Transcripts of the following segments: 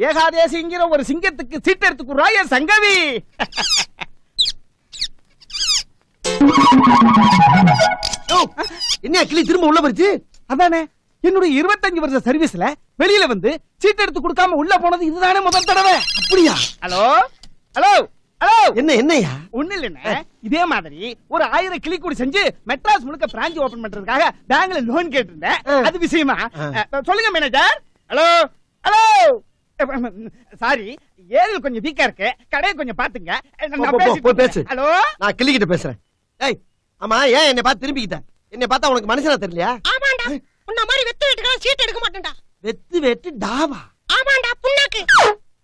ஏகாதேசிங்கிற ஒரு சிங்கத்துக்கு சீட்டு எடுத்துக்குறா என் சங்கவி. என்ன கிளி திரும்ப உள்ள போச்சு? அதானே என்னுடைய 25 வருஷ சர்வீஸ்ல வெளியில வந்து சீட்டு எடுத்து கொடுக்காம உள்ள போனது இதுதானே முதல் தடவை. அப்படியா? Hello hello hello. என்னையா? ஒண்ணு இல்லைன்னு இதே மாதிரி ஒரு 1000 கிளி கூடி செஞ்சு மெட்ராஸ் முழுக்க பிரான்ச் ஓபன் பண்றதுக்காக பேங்க்ல லோன் கேட்டிருந்தேன். அது விஷயமா சொல்லுங்க மேனேஜர். Hello hello. சாரி, ஏரியில் கொஞ்சம் வீக்கா இருக்கு, கடையை கொஞ்சம் பாத்துங்க. பேசு. ஹலோ, நான் கிளி கிட்ட பேசுறேன். ஏய் ஆமா, ஏன் என்னை பார்த்து திரும்பிக்கிட்ட? என்னை பார்த்தா உனக்கு மனுஷனா தெரியலையா? ஆமாண்டா, உன்ன மாதிரி வெத்து வெட்டுக்கலாம் சீட் எடுக்க மாட்டேன்டா. வெத்து டாவா? ஆமாண்டா, புண்ணாக்கு.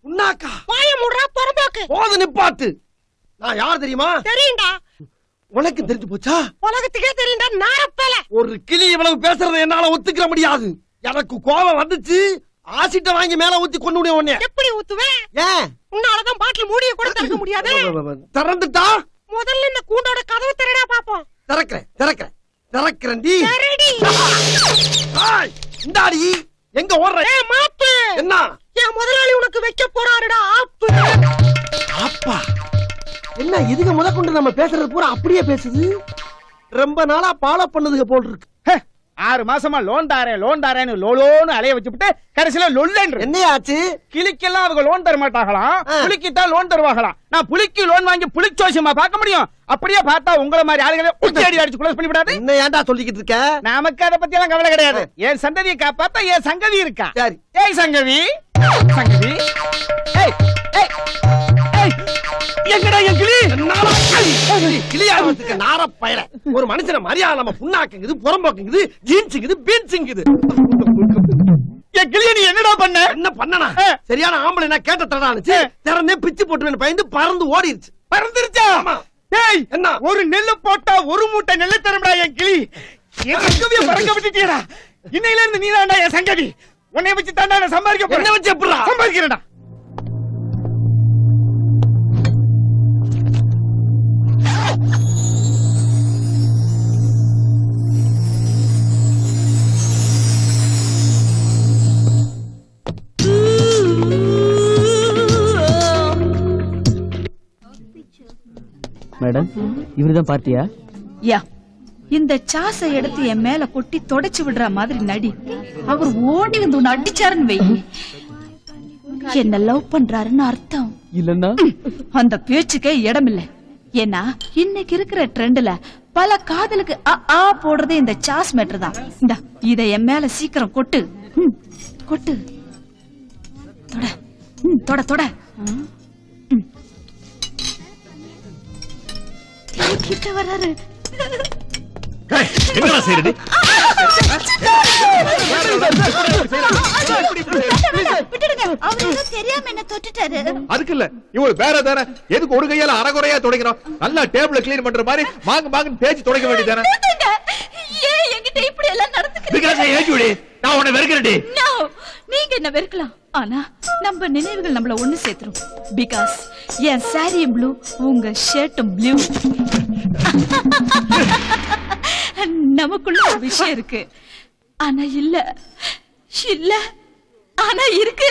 புண்ணாக்கா? வாய மூடுறா பொறம்போக்கு. போது நிப்பாட்டு. நான் யார் தெரியுமா? தெரியும்டா. உனக்கு தெரிஞ்சு போச்சா? உலகத்துக்கே தெரியும்டா நாரப்பேல. ஒரு கிளி இவ்வளவு பேசுறதை என்னால ஒத்துக்கிற முடியாது. எனக்கு கோபம் வந்துச்சு, ஆசிட்ட வாங்கி மேல ஊத்தி கொண்டு விடுவேன் உன்னை. எப்படி ஊத்துவே? ஏன்? உன்னாலதான் பாட்டில் மூடிய கூட திறக்க முடியாது. திறந்துட்டா முதல்ல இந்த கூண்டோட கதவை திறடா பாப்போம். திறக்கிறேன்டி. சரிடி. இந்தாடி, எங்க ஓடுற? ஏய் மாப்பு. என்ன? என் முதலாளி உனக்கு வைக்க போறாருடா ஆப்பு. அப்பா, என்ன இதுக்கு முதற்கொண்டு நம்ம பேசுறது பூரா அப்படியே பேசுது? ரொம்ப நாளா ஃபாலோ பண்ணதுக்கு போல் இருக்கு. 6 மாசமா லோன் தாரேன்னு லோலோன்னு அலைய வச்சுட்டு கடைசியில லொல்லன்று. என்ன ஆச்சு? கிளிக்கெல்லாம் அவங்க லோன் தர மாட்டாங்களாம், புலிக்கு தான் லோன் தருவாங்களாம். நான் புலிக்கு லோன் வாங்கி புலிச்சோசியமா பார்க்க முடியும்? அப்படியே பார்த்தா உங்களை மாதிரி ஆளுகளை உச்சடி அடிச்சு க்ளோஸ் பண்ணி விடாது. என்ன ஏன்டா சொல்லிக்கிட்டு இருக்க? நமக்கு அதை பத்தி எல்லாம் கவலை கிடையாது. என் சந்ததியை காப்பாத்த என் சங்கவி இருக்கா. சரி. ஏய் சங்கவி, சங்கவி. ஏய் ஏய் ஏய், எங்கடா என் கிளி? கிளியாவதுக்கு நார பயல. ஒரு மனுஷன மரியாதை நம்ம புண்ணாக்குங்குது, புறம்போக்குங்குது, ஜீன்ஸுங்குது, பீன்ஸுங்குது. என் கிளிய நீ என்னடா பண்ண? என்ன பண்ணனா? சரியான ஆம்பளை நான் கேட்ட தடானுச்சு. திறந்தே பிச்சு போட்டுவேன் பயந்து பறந்து ஓடிடுச்சு. பறந்துருச்சா? ஏய் என்ன? ஒரு நெல்லு போட்டா ஒரு மூட்டை நெல்லு தரும்டா என் கிளி. என் சங்கவிய பறக்க விட்டுட்டியடா. இன்னையில இருந்து நீதான்டா என் சங்கவி. உன்னை வச்சு தாண்டா நான் சம்பாதிக்க போறேன். என்ன வச்சு எப்படிடா சம்பாதிக்கிறேன்டா? மேடம், இவருதான் பார்ட்டியா? யா, இந்த சாசை எடுத்து என் மேல கொட்டி தொடச்சு விடுற மாதிரி நடி. அவர் ஓடி வந்து உன்னை அடிச்சாருன்னு வை, என்ன லவ் பண்றாருன்னு அர்த்தம். இல்லன்னா அந்த பேச்சுக்கே இடம் இல்ல. ஏன்னா இன்னைக்கு இருக்கிற ட்ரெண்ட்ல பல காதலுக்கு ஆ போடுறதே இந்த சாஸ் மேட்டர் தான். இந்த இத என் மேல சீக்கிரம் கொட்டு. கொட்டு. தொட தொட தொட. கிட்ட வராரு. என்னடா செய்யறது? தெரியாம என்ன தொட்டுட்டாரு. அதுக்கு இல்ல, இவரு வேற தானே. எதுக்கு ஒரு கையால அரைகுறையா துடைக்கிறோம்? நல்லா டேபிள கிளீன் பண்ற மாதிரி மாங்கு தேய்ச்சி துடைக்க வேண்டியதானே. ஏன் என்கிட்ட இப்படி எல்லாம் நடந்துக்கிறீங்க? நான் உன்னை வெறுக்கிறேன்டி. நீங்க என்ன வெறுக்கலாம், ஆனா நம்ம நினைவுகள் நம்மள ஒண்ணு சேர்த்துரும். பிகாஸ் என் சாரியும் ப்ளூ, உங்க ஷர்ட்டும் ப்ளூ. நமக்குள்ள ஒரு விஷயம் இருக்கு, ஆனா இல்ல இல்ல ஆனா இருக்கு.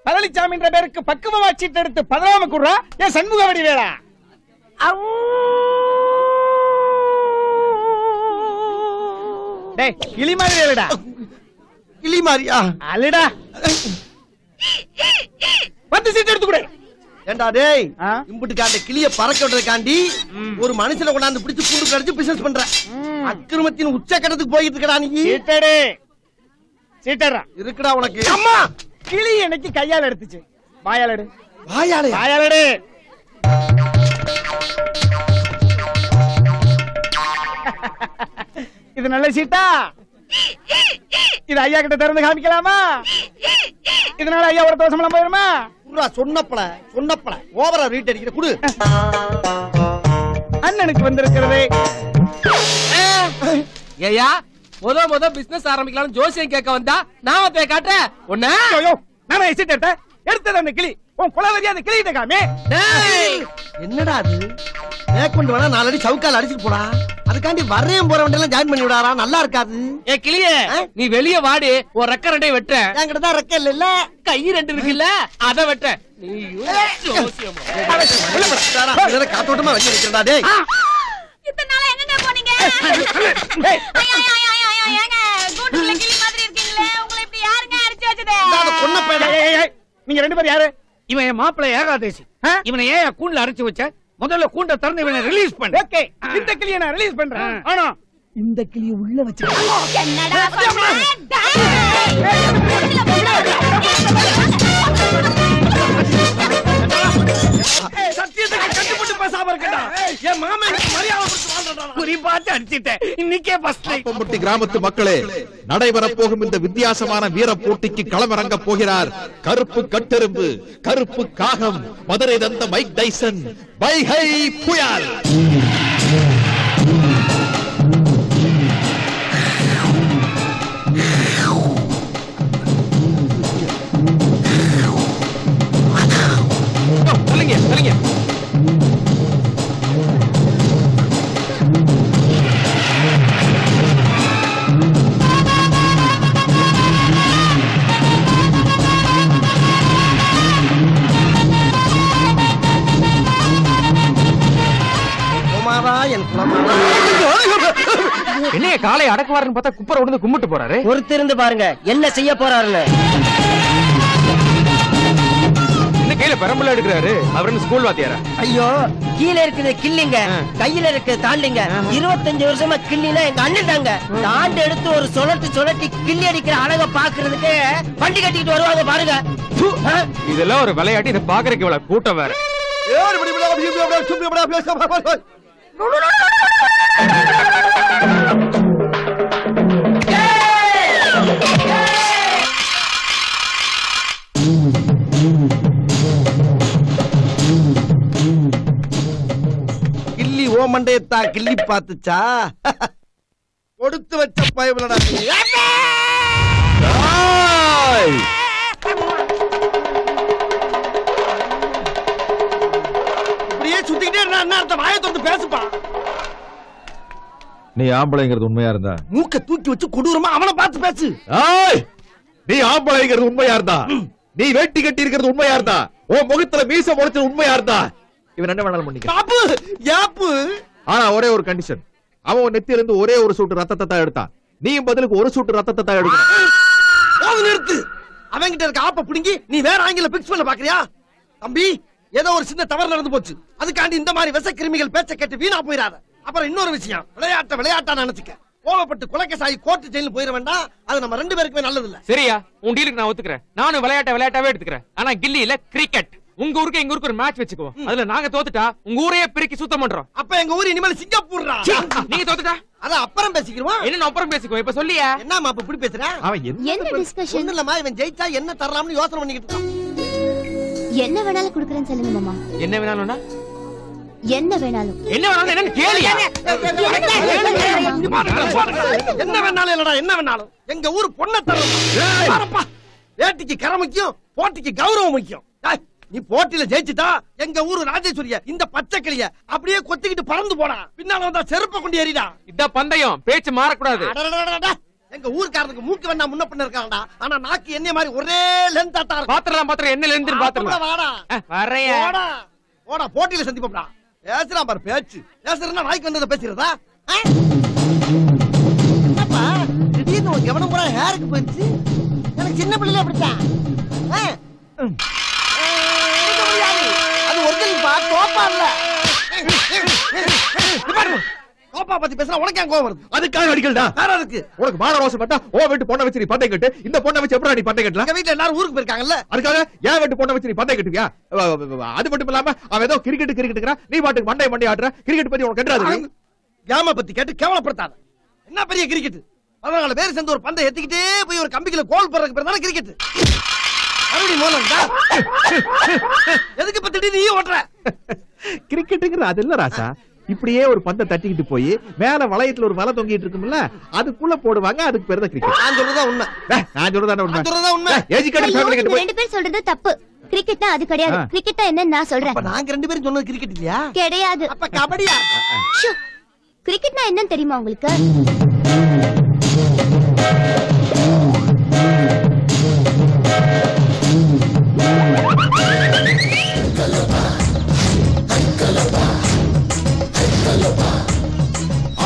பழனிசாமின்ற பேருக்கு பக்குவமா சீட்டு எடுத்து பதறாம கூடுறா என் சண்முகவடி வேளா. டேய், கிளி மாதிரி இல்லடா. கிளி மாதிரியா? அலடா. வந்து சீட்டு எடுத்து கொடு. ஏண்டா டேய், இம்புட்டுக்காண்ட கிளிய பறக்க விடுறதுக்காண்டி ஒரு மனுஷனை கொண்டாந்து பிடிச்சு கூண்டு கடிச்சு பிசினஸ் பண்ற அக்கிரமத்தின் உச்சக்கட்டத்துக்கு போயிட்டு இருக்கடா நீ. சீட்டடே, சீட்டடா இருக்குடா உனக்கு. அம்மா, கிளி எனக்கு கையால எடுத்துச்சு. வாயால எடு. வாயால? வாயால எடு. இது நல்ல சீட்டா? இது ஐயா கிட்ட திறந்து காமிக்கலாமா? இதனால ஐயா ஒரு தோசமெல்லாம் போயிருமா? சொன்னப்பல ஓவரா ரீட் அடிக்கிற குடு. அண்ணனுக்கு வந்திருக்கிறது. ஏயா, முத பிசினஸ் ஆரம்பிக்கலாம் ஜோசியம் கேட்க வந்தா நான் வந்து காட்டுறேன். ஒண்ணு நானே சீட் எடுத்த எடுத்தது அந்த கிளி. உன் குலவரியா அந்த கிளிகிட்ட காமி. என்னடா அது? மேற்கொண்டு வேணா 4 அடி சவுக்கால் அடிச்சுட்டு போடா. அதுக்காண்டி வரையும் போற வண்டியெல்லாம் ஜாயின் பண்ணி விடாரா? நல்லா இருக்காது. ஏ கிளியே, நீ வெளிய வாடி, ஒரு ரெக்க ரெண்டே வெட்ட. என்கிட்ட தான் ரெக்க இல்ல. கை ரெண்டு இருக்குல்ல, அத வெட்ட. நீ யோசியமா காத்தோட்டமா வச்சு வைக்கிறா. டேய் இத்தனை நாளா எங்கங்க போனீங்க? ஏங்க கூண்டுல கிளி மாதிரி இருக்கீங்களே, உங்களை இப்படி யாருங்க அடிச்சு வச்சது? பொண்ண பையன். நீங்க ரெண்டு பேரும் யாரு? இவன் என் மாப்பிள்ளை ஏகாதேசி. இவனை ஏன் கூண்டுல அரைச்சு வச்ச? முதல்ல கூண்ட திறந்து இவனை ரிலீஸ் பண்ணு. ஓகே, இந்த கிளியை நான் ரிலீஸ் பண்றேன். ஆனா இந்த கிளியை உள்ள வச்சு என்னடா சத்தியத்துக்கு கட்டுப்பட்டு பேசாம இருக்கடா. என் மாமா எனக்கு மரியாதை கொடுத்து வாழ்றடா. குறி பார்த்து அடிச்சிட்டேன். இன்னைக்கே ஃபர்ஸ்ட் டைம். பாப்பம்பட்டி கிராமத்து மக்களே, நடைபெறப் போகும் இந்த வித்தியாசமான வீர போட்டிக்கு களமிறங்க போகிறார் கருப்பு கட்டெரும்பு, கருப்பு காகம், மதுரை தந்த மைக் டைசன், வைகை புயல். சொல்லுங்க சொல்லுங்க. குமாரா, என் குலமாரா. என்னைய காலை அடக்குவாருன்னு பார்த்தா குப்பரை விழுந்து கும்பிட்டு போறாரு. பொறுத்திருந்து பாருங்க என்ன செய்ய போறாருன்னு. இந்த கையில பெரம்புல எடுக்கிறாரு. அவரு ஸ்கூல் வாத்தியாரா? ஐயோ, கீழே இருக்குது கிள்ளிங்க, கையில இருக்கு தாண்டிங்க. 25 வருஷமா கிள்ளினா எங்க அண்ணன் தாங்க. தாண்டு எடுத்து ஒரு சுழட்டி கிள்ளி அடிக்கிற அழக பாக்குறதுக்கு வண்டி கட்டிக்கிட்டு வருவாங்க பாருங்க. இதெல்லாம் ஒரு விளையாட்டு. இதை பாக்குறதுக்கு இவ்வளவு கூட்டம் வேற. கிள்ளி ஓ மண்டையத்தா கிள்ளி பாத்துச்சா? கொடுத்து வச்ச பயபலடா. இப்படியே சுத்திக்கிட்டே இருந்தா என்ன அர்த்தம்? வாயை திறந்து பேசுப்பா. நீ ஆம்பளைங்கிறது உண்மையா இருந்தா மூக்க தூக்கி வச்சு கொடூரமா அவனை பார்த்து பேசு. நீ ஆம்பளைங்கிறது உண்மையா இருந்தா, நீ வேட்டி கட்டி இருக்கிறது உண்மையா இருந்தா, உன் முகத்துல மீச முளைச்சது உண்மையா இருந்தா, இவன் என்ன வேணாலும் பண்ணிக்க. பாப்பு யாப்பு. ஆனா ஒரே ஒரு கண்டிஷன், அவன் உன் நெத்தியில இருந்து ஒரே ஒரு சூட்டு ரத்தத்தை தான் எடுத்தான். நீயும் பதிலுக்கு ஒரு சூட்டு ரத்தத்தை தான் எடுக்கணும். போது நிறுத்து. அவங்கிட்ட இருக்க ஆப்ப புடுங்கி நீ வேற ஆங்கில பிக்ஸ் பண்ண பாக்குறியா? தம்பி, ஏதோ ஒரு சின்ன தவறு நடந்து போச்சு. அதுக்காண்டி இந்த மாதிரி விஷ கிருமிகள் பேச்ச கேட்டு வீணா போயிடாத. அப்புறம் இன்னொரு விஷயம், விளையாட்டா நினைச்சுக்க. கோவப்பட்டு குலக்கசாயி கோர்ட்டு ஜெயிலுக்கு போயிட வேண்டாம். அது நம்ம ரெண்டு பேருக்குமே நல்லது இல்ல. சரியா? உன் டீலுக்கு நான் ஒத்துக்கிறேன். நானும் விளையாட்டாவே எடுத்துக்கிறேன். ஆனா கில்லி இல்ல, கிரிக்கெட். உங்க ஊருக்கு எங்க ஊருக்கு ஒரு மேட்ச் வச்சுக்குவோம். அதுல நாங்க தோத்துட்டா உங்க ஊரையே பிரிக்கி சுத்தம் பண்றோம். அப்ப எங்க ஊர் இனிமேல் சிங்கப்பூர்ரா. நீங்க தோத்துட்டா அத அப்புறம் பேசிக்கிறோம். என்ன அப்புறம் பேசிக்குவோம். இப்ப சொல்லியா? என்னமா அப்ப இப்படி பேசுற? அவன் என்ன டிஸ்கஷன்? ஒண்ணு இல்லம்மா, இவன் ஜெயிச்சா என்ன தரலாம்னு யோசனை பண்ணிக்கிட்டு இருக்கான். என்ன வேணாலும் குடுக்குறேன்னு சொல்லுங்க மாமா. என்ன வேணாலும்னா என்ன வேணாலும். என்ன வேணாலும் என்னன்னு கேளியா? என்ன வேணாலும் இல்லடா, என்ன வேணாலும். எங்க ஊர் பொண்ணை தரப்பா. வேட்டிக்கு கரை முக்கியம், போட்டிக்கு கௌரவம் முக்கியம். நீ போட்டியில ஜெயிச்சுட்டா எங்க ஊரு ராஜேஸ்வரிய இந்த பச்சை கிளிய அப்படியே கொத்திக்கிட்டு பறந்து போடா. பின்னால வந்தா செருப்ப கொண்டு ஏறிடா. இதான் பந்தயம். பேச்சு மாறக்கூடாது. எங்க ஊர்க்காரனுக்கு மூக்கு வேணா முன்ன பண்ண இருக்காங்கடா. ஆனா நாக்கு என்ன மாதிரி ஒரே லென்த்தா இருக்கும். பாத்திரம் என்ன லென்த் பாத்திரம். வாடா வரையா ஓடா ஓடா, போட்டியில சந்திப்போம்டா. பேசுறான் பாரு பேச்சு. பேசுறா நாய்க்கு வந்ததை பேசுறதா? என்னப்பா திடீர்னு உன் கவனம் பூரா ஹேருக்கு போயிடுச்சு? எனக்கு சின்ன பிள்ளைல அப்படித்தான். அது ஒரிஜினல்பா, தோப்பா இல்ல. தோப்பா பத்தி பேசுறா உனக்கு ஏன் கோவம் வருது? அதுக்காக அடிக்கலடா. வேற இருக்கு. உனக்கு மான ரோசம் பட்டா ஓ வீட்டு பொண்ணை வச்சு நீ பட்டை கட்டு, இந்த பொண்ணை வச்சு எப்படி நீ பட்டை கட்டலாம்? எங்க வீட்டுல எல்லாரும் ஊருக்கு போயிருக்காங்கல்ல, அதுக்காக ஏன் வீட்டு பொண்ணை வச்சு நீ பட்டை கட்டுவியா? அது மட்டும் இல்லாம அவன் ஏதோ கிரிக்கெட்டுங்கிறா, நீ பாட்டுக்கு மண்டை ஆடுற. கிரிக்கெட் பத்தி உனக்கு கெட்டாது. ஏமா பத்தி கேட்டு கேவலப்படுத்தாத. என்ன பெரிய கிரிக்கெட்? 14 பேர் சேர்ந்து ஒரு பந்தை ஏத்திக்கிட்டே போய் ஒரு கம்பிக்குள்ள கோல் போடுறதுக்கு பேர் தானே கிரிக்கெட். மறுபடியும் மோலண்டா எதுக்கு இப்ப திடீர்னு நீ ஓட்டுற? கிரிக்கெட்டுங்கிற அது இல்ல ராசா. இப்படியே ஒரு பந்தை தட்டிக்கிட்டு போய் மேல வளையத்துல ஒரு வலை தொங்கிட்டு இருக்கும்ல, அதுக்குள்ள போடுவாங்க. அதுக்கு பேரு தான் கிரிக்கெட். நான் சொல்றதா உண்மை. நான் சொல்றதா உண்மை. சொல்றதா உண்மை. எஜுகேட்டட் ஃபேமிலி கிட்ட போய் ரெண்டு பேர் சொல்றது தப்பு. கிரிக்கெட்னா அது கிடையாது. கிரிக்கெட்னா என்னன்னு நான் சொல்றேன். அப்ப நாங்க ரெண்டு பேரும் சொன்னது கிரிக்கெட் இல்லையா? கிடையாது. அப்ப கபடியா? கிரிக்கெட்னா என்னன்னு தெரியுமா உங்களுக்கு?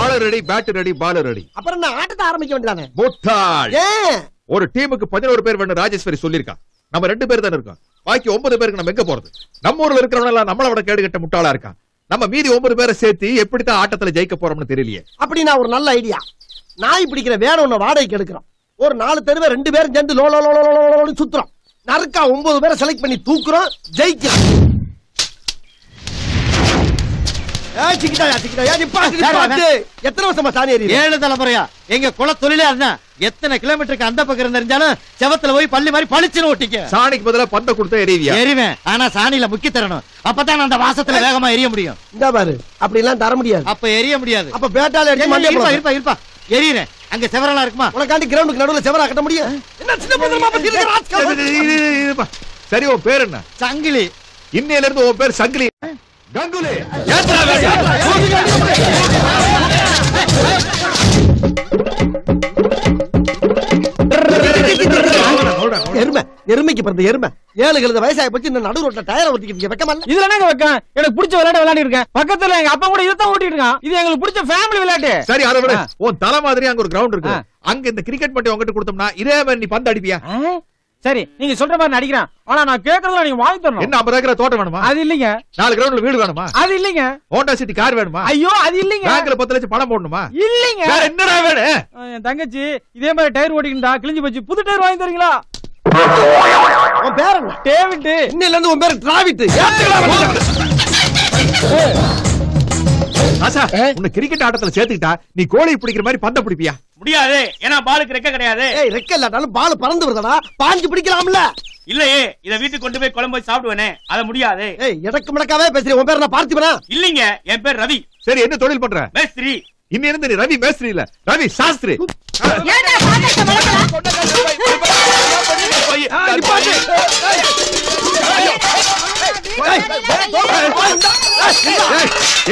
ஆளு ரெடி, பேட் ரெடி, பால் ரெடி. அப்புறம் நான் ஆட்டத்தை ஆரம்பிக்க வேண்டியதானே? முட்டாள். ஏன் ஒரு டீமுக்கு 11 பேர் வேணும் ராஜேஸ்வரி சொல்லிருக்கா. நம்ம 2 பேர் தானே இருக்கோம். பாக்கி 9 பேருக்கு நம்ம எங்க போறது? நம்ம ஊர்ல இருக்கிறவங்க எல்லாம் நம்மள விட கேடு கட்ட முட்டாளா இருக்கான். நம்ம மீதி 9 பேரை சேர்த்து எப்படித்தான் ஆட்டத்துல ஜெயிக்க போறோம்னு தெரியலையே. அப்படி நான் ஒரு நல்ல ஐடியா. நாய் பிடிக்கிற வேற ஒண்ணு வாடகைக்கு எடுக்கிறோம். ஒரு 4 தெருவை 2 பேரும் சேர்ந்து லோ லோ லோ லோ லோன்னு சுத்துறோம். நறுக்கா 9 பேரை செலக்ட் பண்ணி தூக்குறோம், ஜெயிக்கிறோம். எத்தனை வருஷமா சாணி ஏறி? 7 தலைமுறையா. எங்க குல தொழிலே அதுதான். எத்தனை கிலோமீட்டருக்கு அந்த பக்கம் தெரிஞ்சாலும் செவத்துல போய் பள்ளி மாதிரி பளிச்சுன்னு ஓட்டிக்க. சாணிக்கு பதிலா பந்த கொடுத்தா எரிவியா? எரிவேன். ஆனா சாணியில முக்கி தரணும். அப்பதான் அந்த வாசத்துல வேகமா எரிய முடியும். இந்த பாரு, அப்படி எல்லாம் தர முடியாது. அப்ப எரிய முடியாது. அப்ப பேட்டால எடுத்து மண்டையில இருப்பா போடு. இருப்பா இருப்பா எரியறேன். அங்க செவரெல்லாம் இருக்குமா? உனக்காண்டி கிரவுண்டுக்கு நடுவுல செவரா கட்ட முடியும்? என்ன சின்ன பந்தரமா பத்தி இருக்க ராஜ்கால். சரி, உன் பேர் என்ன? சங்கிலி. இன்னையில இருந்து உன் பேர் சங்கிலி. கங்குலி. எருமைக்கு பிறந்த எருமை. 7 கழுத வயசாகி போச்சு, இந்த நடு ரோட்ல டயரை ஊத்திக்கிட்டு வெக்கமா இல்ல? இதுல என்னங்க வைக்கம்? எனக்கு பிடிச்ச விளையாட்டு விளையாடி இருக்கேன். பக்கத்துல எங்க அப்பா கூட இதான் ஓட்டிட்டு இருக்கான். இது எங்களுக்கு பிடிச்ச ஃபேமிலி விளையாட்டு. சரி, அதை விட உன் தலை மாதிரி அங்க ஒரு கிரவுண்ட் இருக்கு. அங்க இந்த கிரிக்கெட் மட்டும் உங்ககிட்ட கொடுத்தோம்னா இதே மாதிரி நீ பந்து அடிப்பியா? சரி, நீங்க சொல்ற மாதிரி நடிக்கிறேன். ஆனா நான் கேக்குறதுல நீங்க வாங்கி தரணும். என்ன 50 ஏக்கர் தோட்டம் வேணுமா? அது இல்லைங்க. 4 கிரவுண்ட்ல வீடு வேணுமா? அது இல்லைங்க. ஹோண்டா சிட்டி கார் வேணுமா? ஐயோ, அது இல்லைங்க. பேங்க்ல 10 லட்சம் பணம் போடணுமா? இல்லைங்க. வேற என்னடா வேணும்? என் தங்கச்சி இதே மாதிரி டயர் ஓட்டிக்கிட்டா கிழிஞ்சு போச்சு. புது டயர் வாங்கி தரீங்களா? உன் பேர் என்ன? டேவிட். இன்னையில இருந்து உன் பேர் டிராவிட். ராசா, உன்னை கிரிக்கெட் ஆட்டத்துல சேர்த்துக்கிட்டா நீ கோழி பிடிக்கிற மாதிரி பந்த பிடிப்பியா? முடியாது. ஏன்னா பாலுக்கு ரெக்க கிடையாது. ஏய், ரெக்க இல்லாட்டாலும் பால் பறந்து வருதடா. பாஞ்சு பிடிக்கலாம்ல? இல்லையே, இத வீட்டுக்கு கொண்டு போய் குழம்பு போய் சாப்பிடுவேனே. அது முடியாது. ஏய், எடக்கு மடக்காவே பேசுறீ. உன் பேர் என்ன? பார்த்திபனா? இல்லைங்க, என் பேர் ரவி. சரி, என்ன தொழில் பண்ற? மேஸ்திரி. இன்னி இருந்து நீ ரவி மேஸ்திரி இல்ல, ரவி சாஸ்திரி.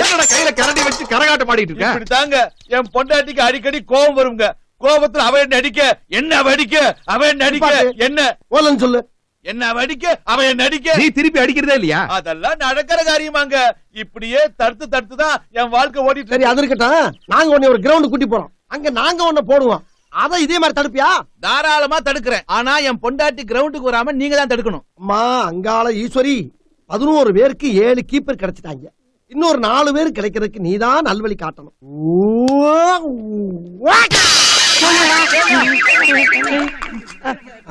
என்னடா கையில கரண்டி வச்சு கரகாட்டம் ஆடிட்டு இருக்க? இப்படி தாங்க என் பொண்டாட்டிக்கு அடிக்கடி கோபம் வருங்க. கோபத்துல அவ என்ன அடிக்க, என்ன அவ அடிக்க, அவ என்ன அடிக்க, என்ன ஓலன்னு சொல்லு. என்ன அவ அடிக்க, அவ என்ன அடிக்க. நீ திருப்பி அடிக்கிறதே இல்லையா? அதெல்லாம் நடக்கிற காரியமாங்க. இப்படியே தடுத்து தடுத்து தான் என் வாழ்க்கை ஓடிட்டு. சரி, அது இருக்கட்டும். நாங்க உன்னை ஒரு கிரவுண்ட் கூட்டி போறோம். அங்க நாங்க உன்னை போடுவோம். அத இதே மாதிரி தடுப்பியா? தாராளமா தடுக்கிறேன். ஆனா என் பொண்டாட்டி கிரவுண்டுக்கு வராம நீங்க தான் தடுக்கணும். அம்மா அங்காள ஈஸ்வரி, 11 பேருக்கு 7 கீப்பர் கிடைச்சிட்டாங்க. இன்னொரு 4 பேர் கிடைக்கிறதுக்கு நீதான் நல்வழி காட்டணும்.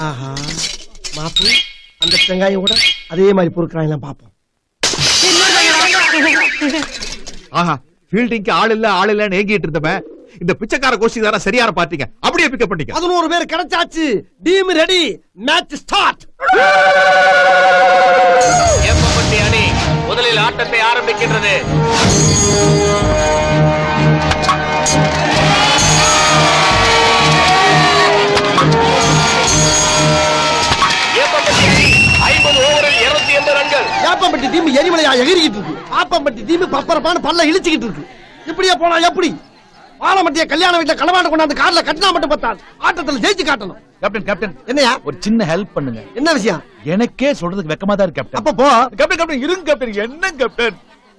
ஆஹா, மாப்பு அந்த வெங்காயம் கூட அதே மாதிரி பொறுக்கிறாங்க பாப்போம். ஆஹா, ஃபீல்டிங்க்கு ஆள் இல்லன்னு ஏங்கிட்டு இருந்தவன் இந்த பிச்சைக்கார கோஷ்டி தான சரியான பாத்தீங்க. அப்படியே பிக்கப் பண்ணிக்க. 11 பேர் கிடைச்சாச்சு. Team ready. Match start. ஏப்பப்பட்டி அணி முதலில் ஆட்டத்தை ஆரம்பிக்கின்றது. ஏப்பப்பட்டி அணி 50 ஓவரில் 280 ரன்கள். ஏப்பம்பட்டி டீம் எரிமலையா எகிரிக்கிட்டு இருக்கு. ஆப்பம்பட்டி டீம் பப்பரப்பான பல்ல இழுச்சிக்கிட்டு இருக்கு. இப்படியே போனா எப்படி? பாலமட்டிய கல்யாண வீட்டுல களவாண்ட கொண்டாந்து கார்ல கட்டினா மட்டும் பத்தாது. ஆட்டத்துல ஜெயிச்சு காட்டணும். கேப்டன், கேப்டன், என்னையா ஒரு சின்ன ஹெல்ப் பண்ணுங்க. என்ன விஷயம்? எனக்கே சொல்றதுக்கு வெக்கமா தான் இருக்கு கேப்டன். அப்ப போ. கேப்டன், கேப்டன் இருங்க கேப்டன். என்ன கேப்டன்,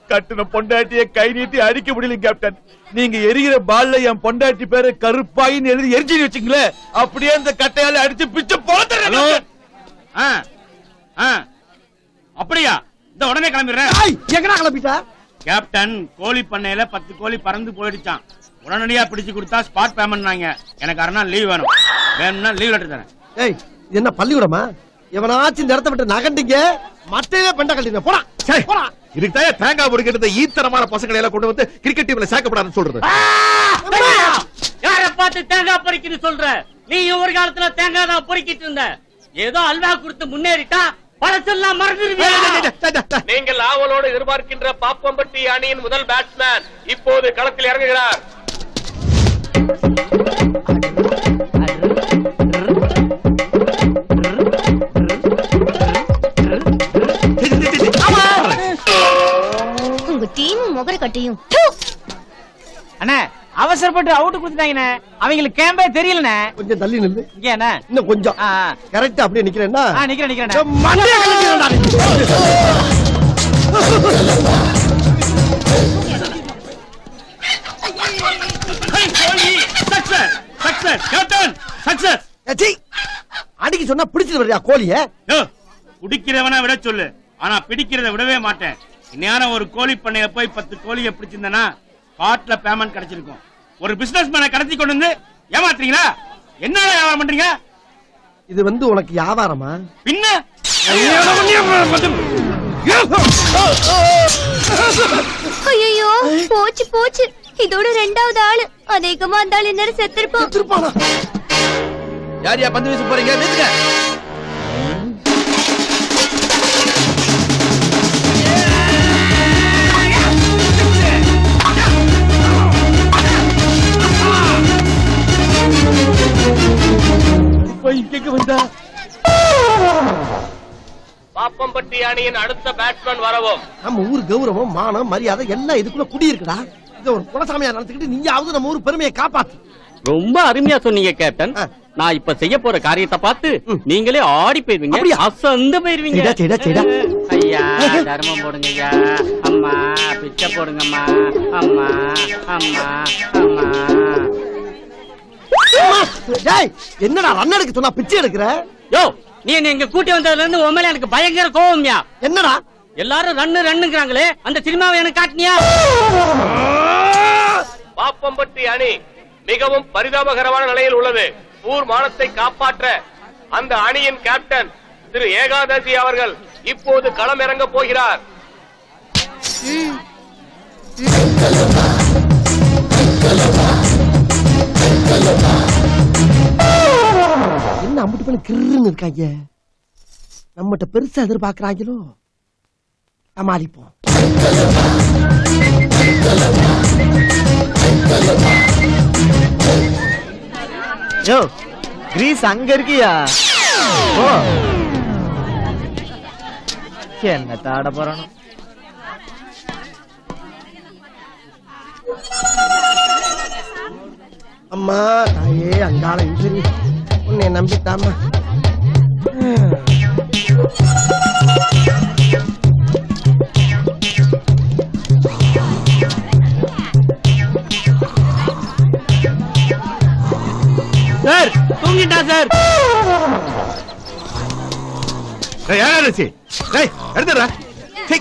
கட்டுன பொண்டாட்டியை கை நீட்டி அடிக்க முடியல கேப்டன். நீங்க எரிகிற பால்ல என் பொண்டாட்டி பேரு கருப்பாயின்னு எழுதி எரிஞ்சு வச்சுங்களே, அப்படியே அந்த கட்டையால அடிச்சு பிச்சு போட்டுறேன். அப்படியா? இந்த உடனே கிளம்பிடுறேன். எங்கடா கிளம்பிட்ட? கேப்டன், கோழி பண்ணையில 10 கோழி பறந்து போயிடுச்சான். உடனடியா பிடிச்சு கொடுத்தா ஸ்பாட் பேமெண்ட். எனக்கு அரை நாள் லீவ் வேணும். வேணும்னா லீவ் லெட்டர் தரேன். ஏய், இது என்ன பள்ளிக்கூடமா? எவனாச்சும் இந்த இடத்த விட்டு நகண்டிங்க மட்டையில பெண்ட கட்டிங்க. போடா போடா. இதுக்கு தான் தேங்காய் பொறுக்கிறது ஈத்தரமான பசங்களை எல்லாம் கொண்டு வந்து கிரிக்கெட் டீம்ல சேர்க்கப்படாதுன்னு சொல்றது. யார பார்த்து தேங்காய் பொறுக்கின்னு சொல்ற? நீ ஒரு காலத்துல தேங்காய் தான் பொறுக்கிட்டு இருந்த. ஏதோ அல்வா கொடுத்து முன்னேறிட்டா பழசெல்லாம் மறந்துடுவீங்க. நீங்கள் ஆவலோடு எதிர்பார்க்கின்ற பாப்பம்பட்டி அணியின் முதல் பேட்ஸ்மேன் இப்போது களத்தில் இறங்குகிறார். உங்க டீம் முகர கட்டியும். அண்ணா போட்டு அவுட் கொடுத்துட்டாங்கண்ணே. அவங்களுக்கு கேம்பே தெரியலண்ணே. கொஞ்சம் தள்ளி நில்லு. இங்க என்ன இன்னும் கொஞ்சம் கரெக்டா அப்படியே நிக்கிறேன்னா நிக்கிறேன். மண்டையை கலட்டிடுறேன்டா. அடிக்க சொன்னா பிடிச்சிட்டு வர்றியா கோழிய? குடிக்கிறவனா விட சொல்லு, ஆனா பிடிக்கிறத விடவே மாட்டேன். இன்னையான ஒரு கோழி பண்ணையில போய் 10 கோழியை பிடிச்சிருந்தனா காட்ல பேமெண்ட் கிடைச்சிருக்கும். ஒரு பிசினஸ் மேனை கடத்தி கொண்டு வந்து ஏமாத்துறீங்களா? என்ன வியாபாரம் பண்றீங்க? இது வந்து உனக்கு வியாபாரமா? பின்ன ஐயோ போச்சு போச்சு. இதோட 2வது ஆளு. அதிகமா அந்த ஆள் என்ன செத்துருப்பானா? யாரியா பந்து வீச போறீங்க? நிறுத்துங்க. பாப்பம்பட்டி அணியின் அடுத்த பேட்ஸ்மேன் வரவும். நம்ம ஊர் கௌரவம், மானம், மரியாதை எல்லாம் இதுக்குள்ள குடி இருக்குடா. இத ஒரு குலசாமியா நடத்திக்கிட்டு நீயாவது நம்ம ஊர் பெருமையை காப்பாத்து. ரொம்ப அருமையா சொன்னீங்க கேப்டன். நான் இப்ப செய்ய போற காரியத்தை பார்த்து நீங்களே ஆடி போயிருவீங்க, அசந்து போயிருவீங்க. ஐயா தர்மம் போடுங்க ஐயா. அம்மா பிச்சை போடுங்கம்மா. அம்மா அம்மா அம்மா. என்னடா ரன்னடுக்கு சொன்னா பிச்சை எடுக்கிற? யோ நீ எங்க கூட்டி வந்ததுல இருந்து உண்மையில எனக்கு பயங்கர கோவம்யா. என்னடா எல்லாரும் ரன்னுங்கிறாங்களே, அந்த சினிமாவை எனக்கு காட்டினியா? பாப்பம்பட்டி அணி மிகவும் பரிதாபகரமான நிலையில் உள்ளது. ஊர் மானத்தை காப்பாற்ற அந்த அணியின் கேப்டன் திரு ஏகாதசி அவர்கள் இப்போது களம் இறங்க போகிறார். என்ன அம்பிட்டு பண்ண கிருன்னு இருக்காங்க. நம்மகிட்ட பெருசா எதிர்பார்க்கிறாங்களோ? சமாளிப்போம். யோ கிரீஸ் அங்க இருக்கியா? ஓ என்ன தாட போறானோ? அம்மா தாயே அங்காள இன்சரி உன்னை நம்பிட்டாமா. சார் தூங்கிட்டா சார். எடுத்துறா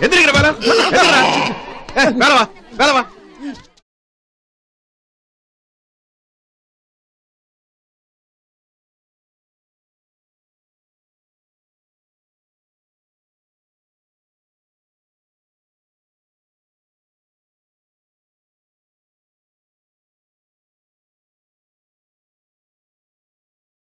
எந்திரிக்கிற மேல மேல வா மேல வா